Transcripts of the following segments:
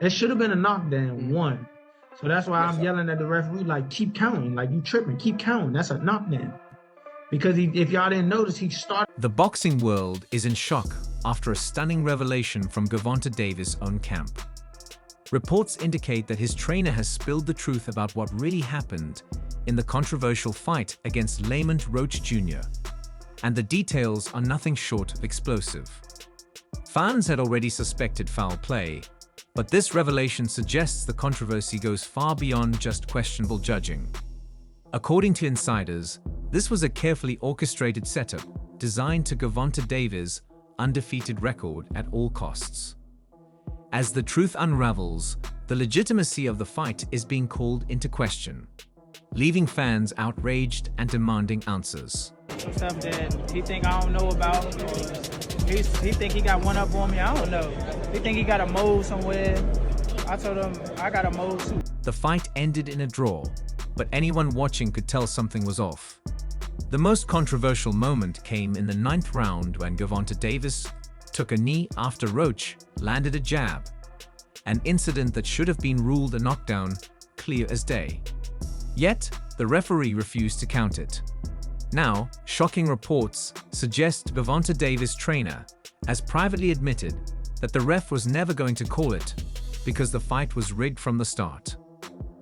It should have been a knockdown, one. So that's why I'm yelling at the referee, like, keep counting. Like, you tripping, keep counting. That's a knockdown. Because if y'all didn't notice, he started. The boxing world is in shock after a stunning revelation from Gervonta Davis' own camp. Reports indicate that his trainer has spilled the truth about what really happened in the controversial fight against Lamont Roach Jr., and the details are nothing short of explosive. Fans had already suspected foul play, but this revelation suggests the controversy goes far beyond just questionable judging. According to insiders, this was a carefully orchestrated setup designed to Gervonta Davis' undefeated record at all costs. As the truth unravels, the legitimacy of the fight is being called into question, leaving fans outraged and demanding answers. Stuff that he think I don't know about. He think he got one up on me. I don't know. He think he got a mole somewhere. I told him I got a mole too. The fight ended in a draw, but anyone watching could tell something was off. The most controversial moment came in the 9th round when Gervonta Davis took a knee after Roach landed a jab, an incident that should have been ruled a knockdown, clear as day. Yet, the referee refused to count it. Now, shocking reports suggest Gervonta Davis' trainer has privately admitted that the ref was never going to call it because the fight was rigged from the start.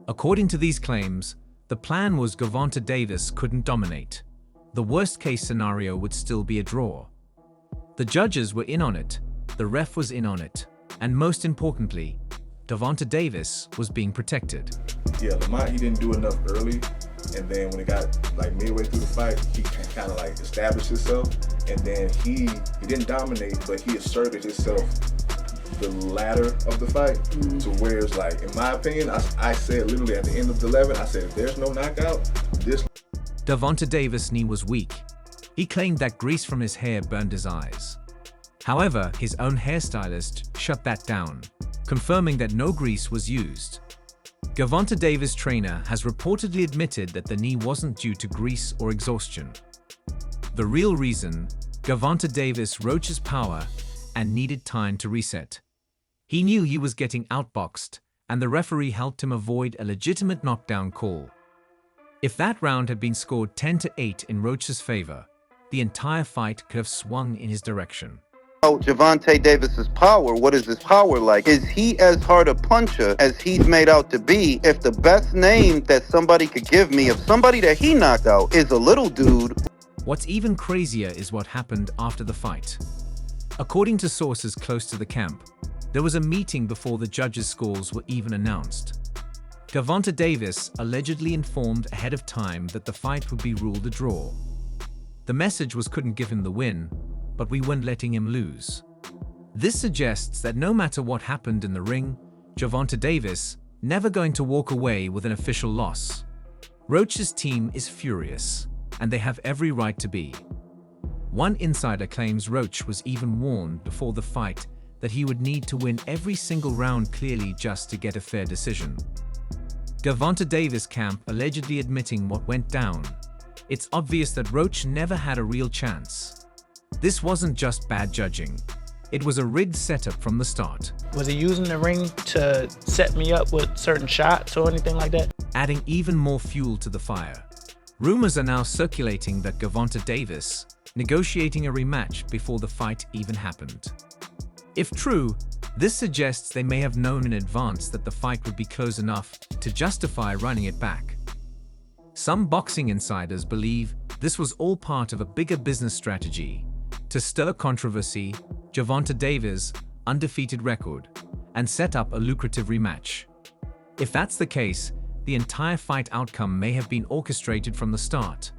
According to these claims, the plan was Gervonta Davis couldn't dominate. The worst-case scenario would still be a draw. The judges were in on it, the ref was in on it, and most importantly, Gervonta Davis was being protected. Yeah, Lamont, he didn't do enough early, and then when it got like midway through the fight, he kind of like established himself, and then he didn't dominate, but he asserted himself the latter of the fight, to where it's like, in my opinion, I said literally at the end of the 11, I said, if there's no knockout, this... Gervonta Davis' knee was weak. He claimed that grease from his hair burned his eyes. However, his own hairstylist shut that down, confirming that no grease was used. Gervonta Davis' trainer has reportedly admitted that the knee wasn't due to grease or exhaustion. The real reason, Gervonta Davis Roach's power and needed time to reset. He knew he was getting outboxed, and the referee helped him avoid a legitimate knockdown call. If that round had been scored 10-8 in Roach's favor, the entire fight could have swung in his direction. Gervonta Davis's power, what is his power like? Is he as hard a puncher as he's made out to be? If the best name that somebody could give me of somebody that he knocked out is a little dude. What's even crazier is what happened after the fight. According to sources close to the camp, there was a meeting before the judges' scores were even announced. Gervonta Davis allegedly informed ahead of time that the fight would be ruled a draw. The message was couldn't give him the win, but we weren't letting him lose. This suggests that no matter what happened in the ring, Gervonta Davis never going to walk away with an official loss. Roach's team is furious, and they have every right to be. One insider claims Roach was even warned before the fight that he would need to win every single round clearly just to get a fair decision. Gervonta Davis' camp allegedly admitting what went down. It's obvious that Roach never had a real chance. This wasn't just bad judging. It was a rigged setup from the start. Was he using the ring to set me up with certain shots or anything like that? Adding even more fuel to the fire. Rumors are now circulating that Gervonta Davis negotiating a rematch before the fight even happened. If true, this suggests they may have known in advance that the fight would be close enough to justify running it back. Some boxing insiders believe this was all part of a bigger business strategy to stir controversy, Gervonta Davis' undefeated record, and set up a lucrative rematch. If that's the case, the entire fight outcome may have been orchestrated from the start,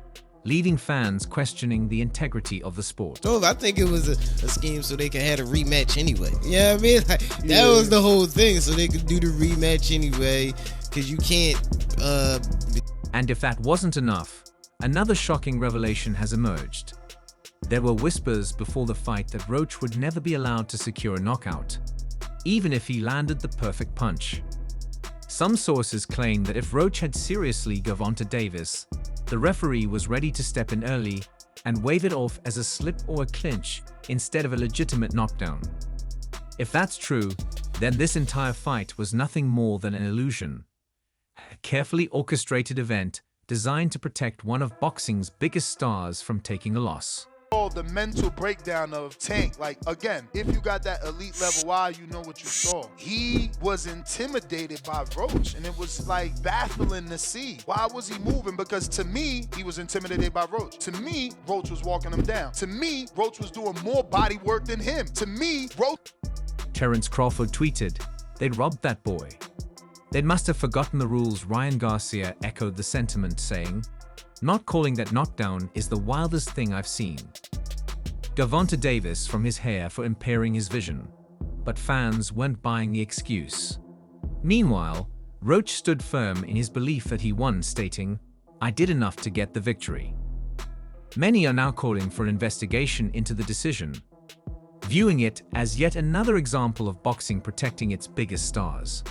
leaving fans questioning the integrity of the sport. So I think it was a scheme so they can have a rematch anyway. You know what I mean? Like, that was the whole thing, so they could do the rematch anyway, because you can't... And if that wasn't enough, another shocking revelation has emerged. There were whispers before the fight that Roach would never be allowed to secure a knockout, even if he landed the perfect punch. Some sources claim that if Roach had seriously Gervonta Davis, the referee was ready to step in early and wave it off as a slip or a clinch instead of a legitimate knockdown. If that's true, then this entire fight was nothing more than an illusion. A carefully orchestrated event designed to protect one of boxing's biggest stars from taking a loss. The mental breakdown of Tank, like, again, if you got that elite level Y, you know what you saw. He was intimidated by Roach, and it was like baffling to see. Why was he moving? Because to me, he was intimidated by Roach. To me, Roach was walking him down. To me, Roach was doing more body work than him. To me, Roach... Terence Crawford tweeted, "They'd robbed that boy." They must have forgotten the rules. Ryan Garcia echoed the sentiment, saying, "Not calling that knockdown is the wildest thing I've seen." Gervonta Davis from his hair for impairing his vision, but fans weren't buying the excuse. Meanwhile, Roach stood firm in his belief that he won, stating, "I did enough to get the victory." Many are now calling for an investigation into the decision, viewing it as yet another example of boxing protecting its biggest stars.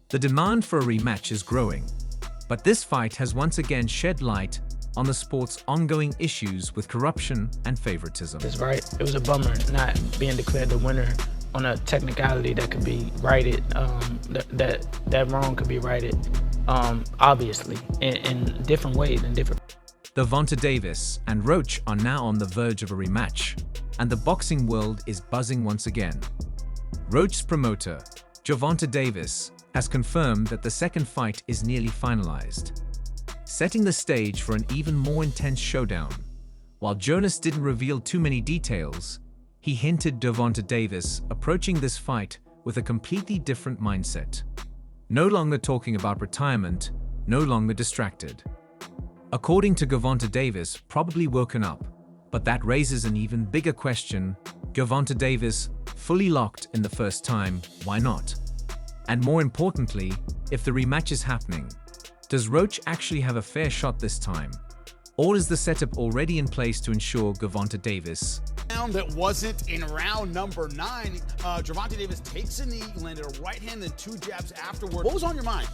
The demand for a rematch is growing, but this fight has once again shed light on the sport's ongoing issues with corruption and favoritism. It's right. It was a bummer not being declared the winner on a technicality that could be righted. That wrong could be righted, obviously, in different ways and different. Gervonta Davis and Roach are now on the verge of a rematch, and the boxing world is buzzing once again. Roach's promoter, Gervonta Davis, has confirmed that the second fight is nearly finalized, setting the stage for an even more intense showdown. While Jonas didn't reveal too many details, he hinted Gervonta Davis approaching this fight with a completely different mindset. No longer talking about retirement, no longer distracted. According to Gervonta Davis, probably woken up, but that raises an even bigger question. Gervonta Davis, fully locked in the first time, why not? And more importantly, if the rematch is happening, does Roach actually have a fair shot this time? Or is the setup already in place to ensure Gervonta Davis? That wasn't in round number 9. Gervonta Davis takes a knee, landed a right hand, then 2 jabs afterward. What was on your mind?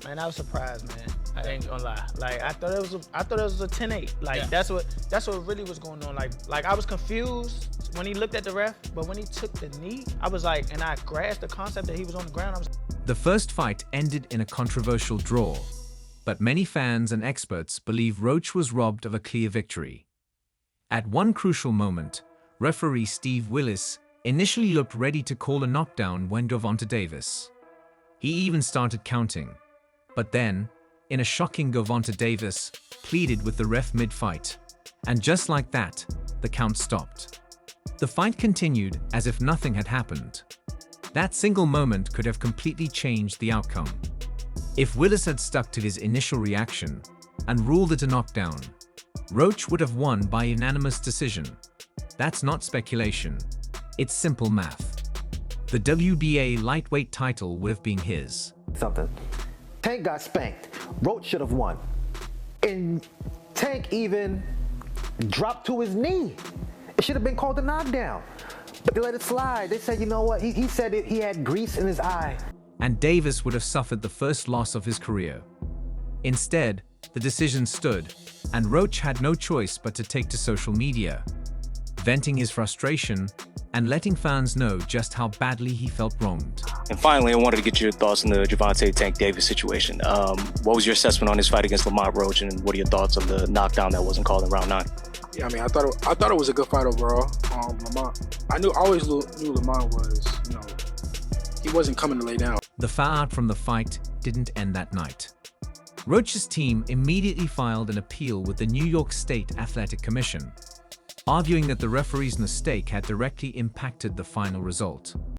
Man, I was surprised, man. I ain't gonna lie. Like, I thought it was a 10-8. Like, yeah. That's what really was going on. Like I was confused when he looked at the ref, but when he took the knee, I was like, and I grasped the concept that he was on the ground. The first fight ended in a controversial draw, but many fans and experts believe Roach was robbed of a clear victory. At one crucial moment, referee Steve Willis initially looked ready to call a knockdown when Gervonta Davis. He even started counting. But then, in a shocking, Gervonta Davis pleaded with the ref mid-fight, and just like that, the count stopped. The fight continued as if nothing had happened. That single moment could have completely changed the outcome. If Willis had stuck to his initial reaction and ruled it a knockdown, Roach would have won by unanimous decision. That's not speculation, it's simple math. The WBA lightweight title would have been his. Tank got spanked. Roach should have won. And Tank even dropped to his knee. It should have been called a knockdown. But they let it slide. They said, you know what? He said he had grease in his eye. And Davis would have suffered the first loss of his career. Instead, the decision stood, and Roach had no choice but to take to social media, venting his frustration and letting fans know just how badly he felt wronged. And finally, I wanted to get your thoughts on the Gervonta Tank Davis situation. What was your assessment on his fight against Lamont Roach, and what are your thoughts on the knockdown that wasn't called in round 9? Yeah, I mean, I thought it was a good fight overall. Lamont, I always knew Lamont was, he wasn't coming to lay down. The fallout from the fight didn't end that night. Roach's team immediately filed an appeal with the New York State Athletic Commission, arguing that the referee's mistake had directly impacted the final result.